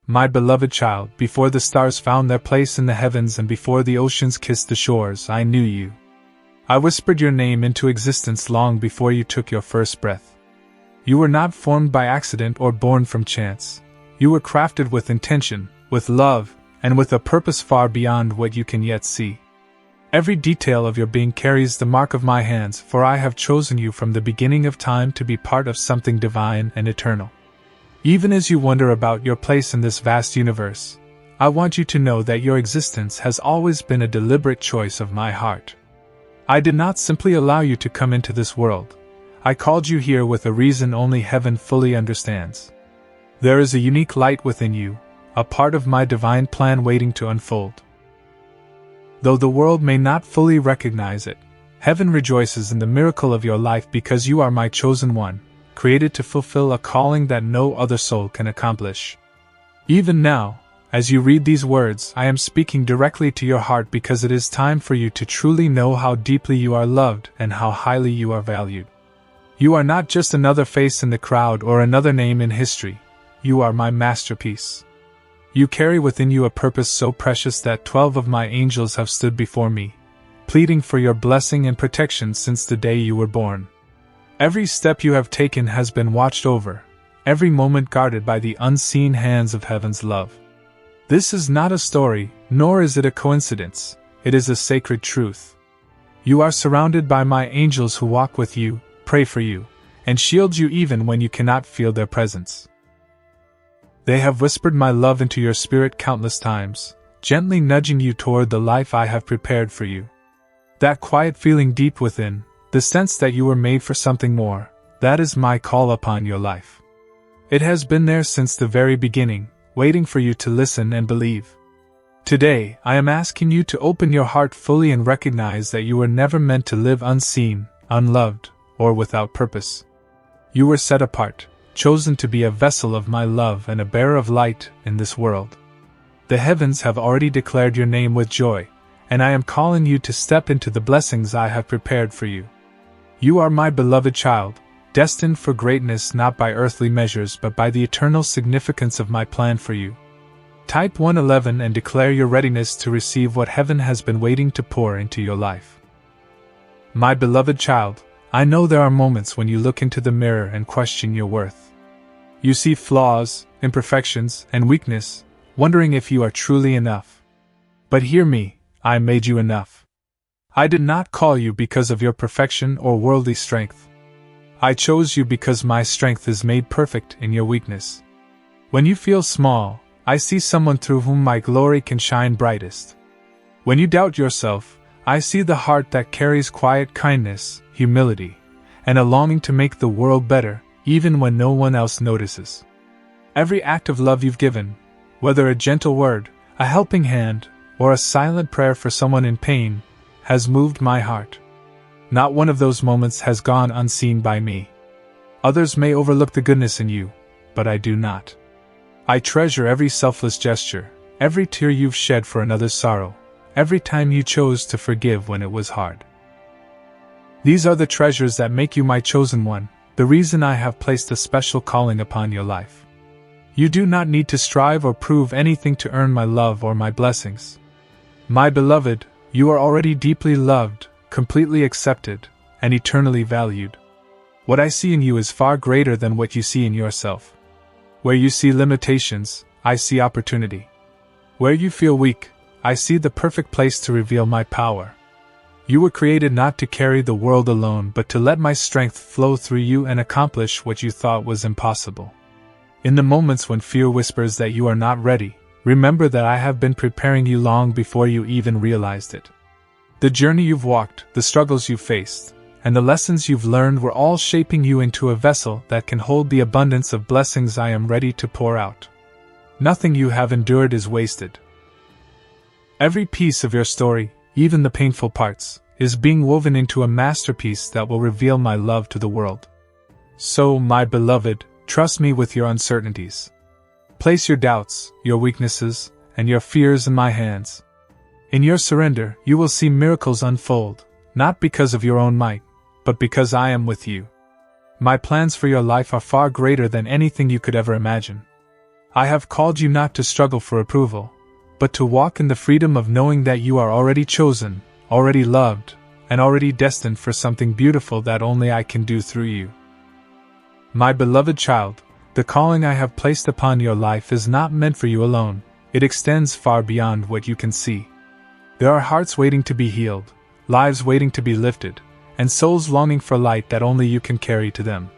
My beloved child, before the stars found their place in the heavens and before the oceans kissed the shores, I knew you. I whispered your name into existence long before you took your first breath. You were not formed by accident or born from chance. You were crafted with intention, with love, and with a purpose far beyond what you can yet see. Every detail of your being carries the mark of my hands, for I have chosen you from the beginning of time to be part of something divine and eternal. Even as you wonder about your place in this vast universe, I want you to know that your existence has always been a deliberate choice of my heart. I did not simply allow you to come into this world. I called you here with a reason only heaven fully understands. There is a unique light within you, a part of my divine plan waiting to unfold. Though the world may not fully recognize it, heaven rejoices in the miracle of your life because you are my chosen one, created to fulfill a calling that no other soul can accomplish. Even now, as you read these words, I am speaking directly to your heart because it is time for you to truly know how deeply you are loved and how highly you are valued. You are not just another face in the crowd or another name in history. You are my masterpiece. You carry within you a purpose so precious that 12 of my angels have stood before me, pleading for your blessing and protection since the day you were born. Every step you have taken has been watched over, every moment guarded by the unseen hands of heaven's love. This is not a story, nor is it a coincidence, it is a sacred truth. You are surrounded by my angels who walk with you, pray for you, and shield you even when you cannot feel their presence. They have whispered my love into your spirit countless times, gently nudging you toward the life I have prepared for you. That quiet feeling deep within, the sense that you were made for something more, that is my call upon your life. It has been there since the very beginning, waiting for you to listen and believe. Today, I am asking you to open your heart fully and recognize that you were never meant to live unseen, unloved, or without purpose. You were set apart, chosen to be a vessel of my love and a bearer of light in this world. The heavens have already declared your name with joy, and I am calling you to step into the blessings I have prepared for you. You are my beloved child, destined for greatness not by earthly measures but by the eternal significance of my plan for you. Type 111 and declare your readiness to receive what heaven has been waiting to pour into your life. My beloved child, I know there are moments when you look into the mirror and question your worth. You see flaws, imperfections, and weakness, wondering if you are truly enough. But hear me, I made you enough. I did not call you because of your perfection or worldly strength. I chose you because my strength is made perfect in your weakness. When you feel small, I see someone through whom my glory can shine brightest. When you doubt yourself, I see the heart that carries quiet kindness, humility, and a longing to make the world better, even when no one else notices. Every act of love you've given, whether a gentle word, a helping hand, or a silent prayer for someone in pain, has moved my heart. Not one of those moments has gone unseen by me. Others may overlook the goodness in you, but I do not. I treasure every selfless gesture, every tear you've shed for another's sorrow, every time you chose to forgive when it was hard. These are the treasures that make you my chosen one, the reason I have placed a special calling upon your life. You do not need to strive or prove anything to earn my love or my blessings. My beloved, you are already deeply loved, completely accepted, and eternally valued. What I see in you is far greater than what you see in yourself. Where you see limitations, I see opportunity. Where you feel weak, I see the perfect place to reveal my power. You were created not to carry the world alone but to let my strength flow through you and accomplish what you thought was impossible. In the moments when fear whispers that you are not ready, remember that I have been preparing you long before you even realized it. The journey you've walked, the struggles you've faced, and the lessons you've learned were all shaping you into a vessel that can hold the abundance of blessings I am ready to pour out. Nothing you have endured is wasted. Every piece of your story, even the painful parts, is being woven into a masterpiece that will reveal my love to the world. So, my beloved, trust me with your uncertainties. Place your doubts, your weaknesses, and your fears in my hands. In your surrender, you will see miracles unfold, not because of your own might, but because I am with you. My plans for your life are far greater than anything you could ever imagine. I have called you not to struggle for approval, but to walk in the freedom of knowing that you are already chosen, already loved, and already destined for something beautiful that only I can do through you. My beloved child, the calling I have placed upon your life is not meant for you alone. It extends far beyond what you can see. There are hearts waiting to be healed, lives waiting to be lifted, and souls longing for light that only you can carry to them.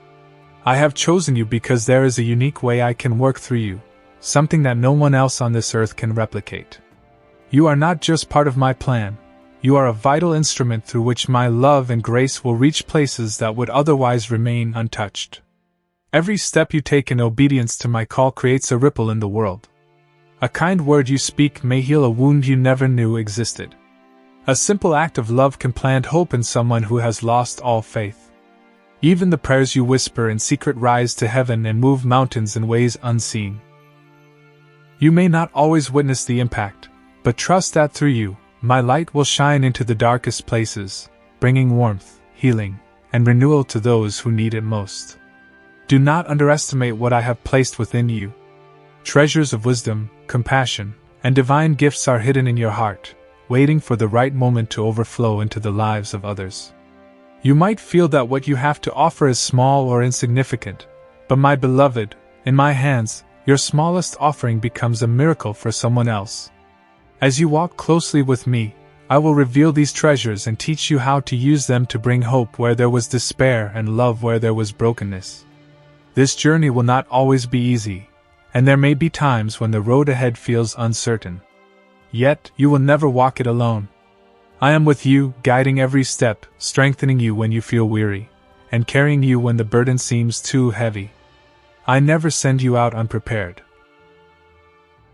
I have chosen you because there is a unique way I can work through you, something that no one else on this earth can replicate. You are not just part of my plan, you are a vital instrument through which my love and grace will reach places that would otherwise remain untouched. Every step you take in obedience to my call creates a ripple in the world. A kind word you speak may heal a wound you never knew existed. A simple act of love can plant hope in someone who has lost all faith. Even the prayers you whisper in secret rise to heaven and move mountains in ways unseen. You may not always witness the impact, but trust that through you, my light will shine into the darkest places, bringing warmth, healing, and renewal to those who need it most. Do not underestimate what I have placed within you. Treasures of wisdom, compassion, and divine gifts are hidden in your heart, waiting for the right moment to overflow into the lives of others. You might feel that what you have to offer is small or insignificant, but my beloved, in my hands, your smallest offering becomes a miracle for someone else. As you walk closely with me, I will reveal these treasures and teach you how to use them to bring hope where there was despair and love where there was brokenness. This journey will not always be easy, and there may be times when the road ahead feels uncertain. Yet, you will never walk it alone. I am with you, guiding every step, strengthening you when you feel weary, and carrying you when the burden seems too heavy. I never send you out unprepared.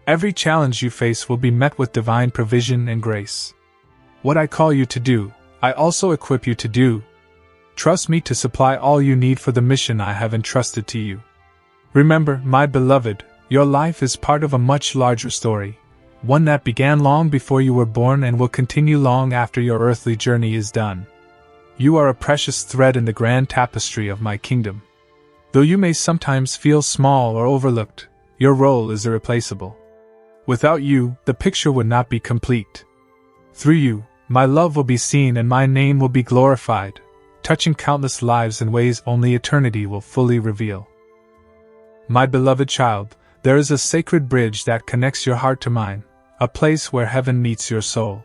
Every challenge you face will be met with divine provision and grace. What I call you to do, I also equip you to do. Trust me to supply all you need for the mission I have entrusted to you. Remember, my beloved, your life is part of a much larger story, one that began long before you were born and will continue long after your earthly journey is done. You are a precious thread in the grand tapestry of my kingdom. Though you may sometimes feel small or overlooked, your role is irreplaceable. Without you, the picture would not be complete. Through you, my love will be seen and my name will be glorified, touching countless lives in ways only eternity will fully reveal. My beloved child, there is a sacred bridge that connects your heart to mine, a place where heaven meets your soul.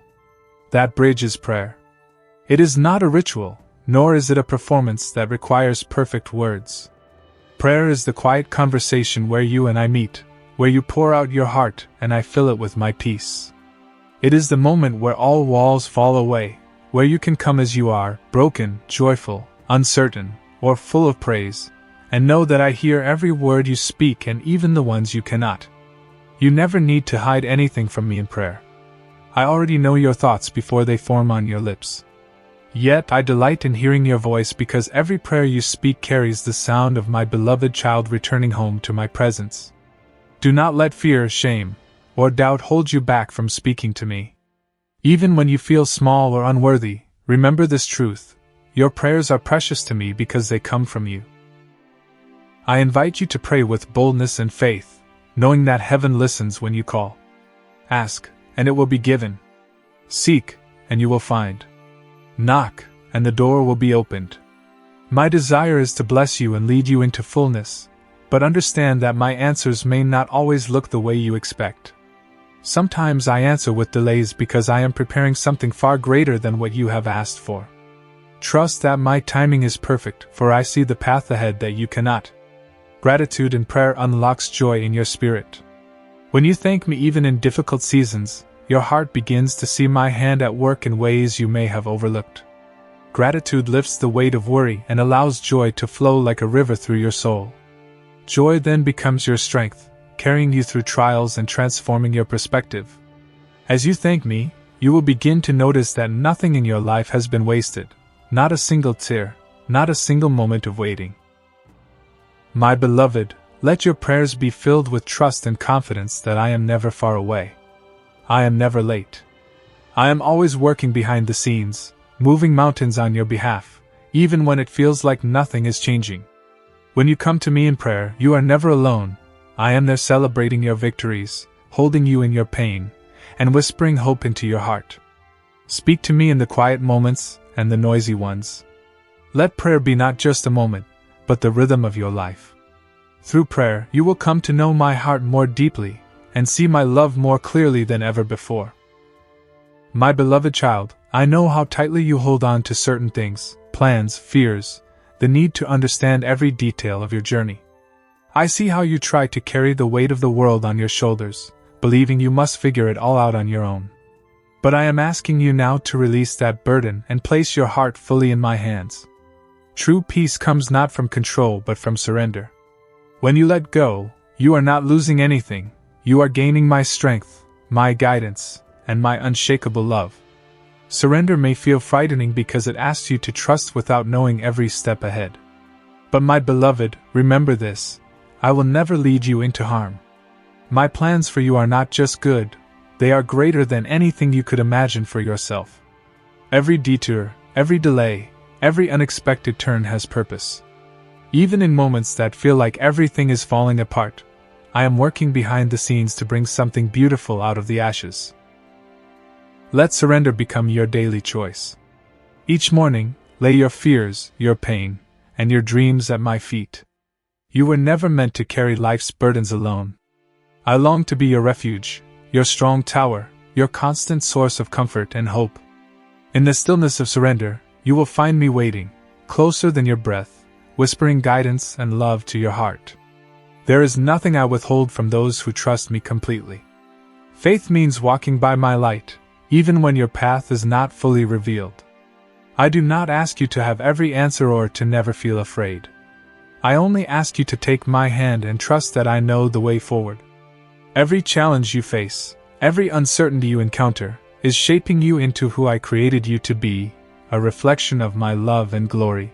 That bridge is prayer. It is not a ritual, nor is it a performance that requires perfect words. Prayer is the quiet conversation where you and I meet, where you pour out your heart and I fill it with my peace. It is the moment where all walls fall away, where you can come as you are, broken, joyful, uncertain, or full of praise, and know that I hear every word you speak and even the ones you cannot. You never need to hide anything from me in prayer. I already know your thoughts before they form on your lips. Yet I delight in hearing your voice because every prayer you speak carries the sound of my beloved child returning home to my presence. Do not let fear, shame, or doubt hold you back from speaking to me. Even when you feel small or unworthy, remember this truth: your prayers are precious to me because they come from you. I invite you to pray with boldness and faith, knowing that heaven listens when you call. Ask, and it will be given. Seek, and you will find. Knock, and the door will be opened. My desire is to bless you and lead you into fullness, but understand that my answers may not always look the way you expect. Sometimes I answer with delays because I am preparing something far greater than what you have asked for. Trust that my timing is perfect, for I see the path ahead that you cannot. Gratitude in prayer unlocks joy in your spirit. When you thank me even in difficult seasons, your heart begins to see my hand at work in ways you may have overlooked. Gratitude lifts the weight of worry and allows joy to flow like a river through your soul. Joy then becomes your strength, carrying you through trials and transforming your perspective. As you thank me, you will begin to notice that nothing in your life has been wasted, not a single tear, not a single moment of waiting. My beloved, let your prayers be filled with trust and confidence that I am never far away. I am never late. I am always working behind the scenes, moving mountains on your behalf, even when it feels like nothing is changing. When you come to me in prayer, you are never alone. I am there celebrating your victories, holding you in your pain, and whispering hope into your heart. Speak to me in the quiet moments and the noisy ones. Let prayer be not just a moment, but the rhythm of your life. Through prayer, you will come to know my heart more deeply and see my love more clearly than ever before. My beloved child, I know how tightly you hold on to certain things, plans, fears, the need to understand every detail of your journey. I see how you try to carry the weight of the world on your shoulders, believing you must figure it all out on your own. But I am asking you now to release that burden and place your heart fully in my hands. True peace comes not from control but from surrender. When you let go, you are not losing anything, you are gaining my strength, my guidance, and my unshakable love. Surrender may feel frightening because it asks you to trust without knowing every step ahead. But my beloved, remember this: I will never lead you into harm. My plans for you are not just good, they are greater than anything you could imagine for yourself. Every detour, every delay, every unexpected turn has purpose. Even in moments that feel like everything is falling apart, I am working behind the scenes to bring something beautiful out of the ashes. Let surrender become your daily choice. Each morning, lay your fears, your pain, and your dreams at my feet. You were never meant to carry life's burdens alone. I long to be your refuge, your strong tower, your constant source of comfort and hope. In the stillness of surrender, you will find me waiting, closer than your breath, whispering guidance and love to your heart. There is nothing I withhold from those who trust me completely. Faith means walking by my light, even when your path is not fully revealed. I do not ask you to have every answer or to never feel afraid. I only ask you to take my hand and trust that I know the way forward. Every challenge you face, every uncertainty you encounter, is shaping you into who I created you to be, a reflection of my love and glory.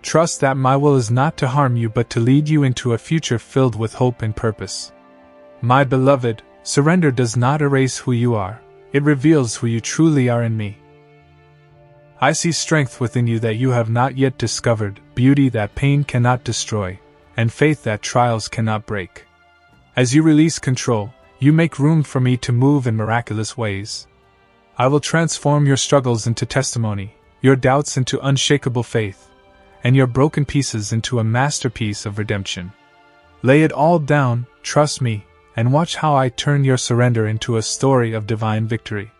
Trust that my will is not to harm you but to lead you into a future filled with hope and purpose. My beloved, surrender does not erase who you are. It reveals who you truly are in me. I see strength within you that you have not yet discovered, beauty that pain cannot destroy, and faith that trials cannot break. As you release control, you make room for me to move in miraculous ways. I will transform your struggles into testimony, your doubts into unshakable faith, and your broken pieces into a masterpiece of redemption. Lay it all down, trust me, and watch how I turn your surrender into a story of divine victory.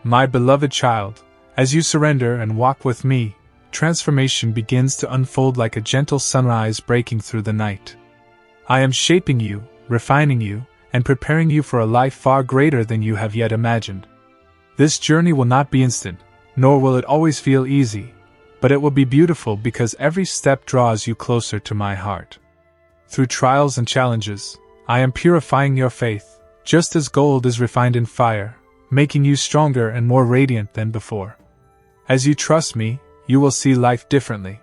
My beloved child, as you surrender and walk with me, transformation begins to unfold like a gentle sunrise breaking through the night. I am shaping you, refining you, and preparing you for a life far greater than you have yet imagined. This journey will not be instant, nor will it always feel easy, but it will be beautiful because every step draws you closer to my heart. Through trials and challenges, I am purifying your faith, just as gold is refined in fire, making you stronger and more radiant than before. As you trust me, you will see life differently.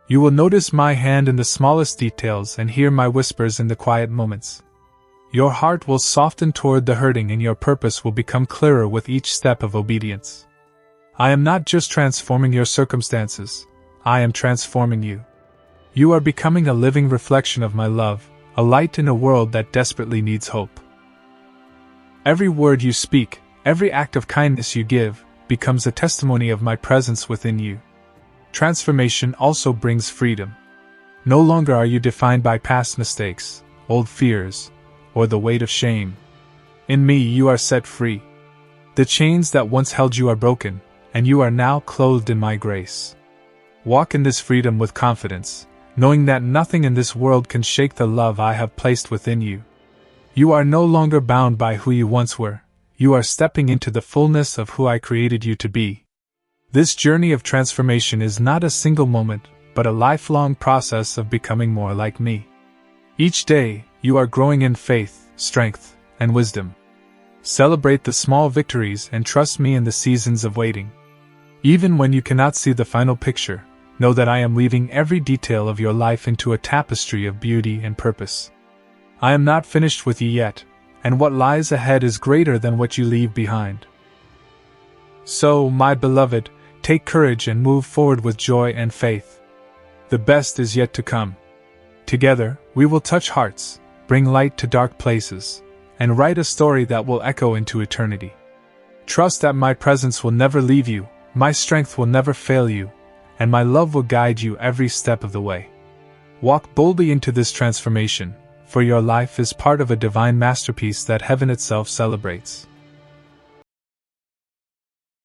You will notice my hand in the smallest details and hear my whispers in the quiet moments. Your heart will soften toward the hurting and your purpose will become clearer with each step of obedience. I am not just transforming your circumstances, I am transforming you. You are becoming a living reflection of my love, a light in a world that desperately needs hope. Every word you speak, every act of kindness you give, becomes a testimony of my presence within you. Transformation also brings freedom. No longer are you defined by past mistakes, old fears, or the weight of shame. In me you are set free. The chains that once held you are broken, and you are now clothed in my grace. Walk in this freedom with confidence, knowing that nothing in this world can shake the love I have placed within you. You are no longer bound by who you once were, you are stepping into the fullness of who I created you to be. This journey of transformation is not a single moment, but a lifelong process of becoming more like me. Each day, you are growing in faith, strength, and wisdom. Celebrate the small victories and trust me in the seasons of waiting. Even when you cannot see the final picture, know that I am weaving every detail of your life into a tapestry of beauty and purpose. I am not finished with you yet, and what lies ahead is greater than what you leave behind. So, my beloved, take courage and move forward with joy and faith. The best is yet to come. Together, we will touch hearts, bring light to dark places, and write a story that will echo into eternity. Trust that my presence will never leave you, my strength will never fail you, and my love will guide you every step of the way. Walk boldly into this transformation, for your life is part of a divine masterpiece that heaven itself celebrates.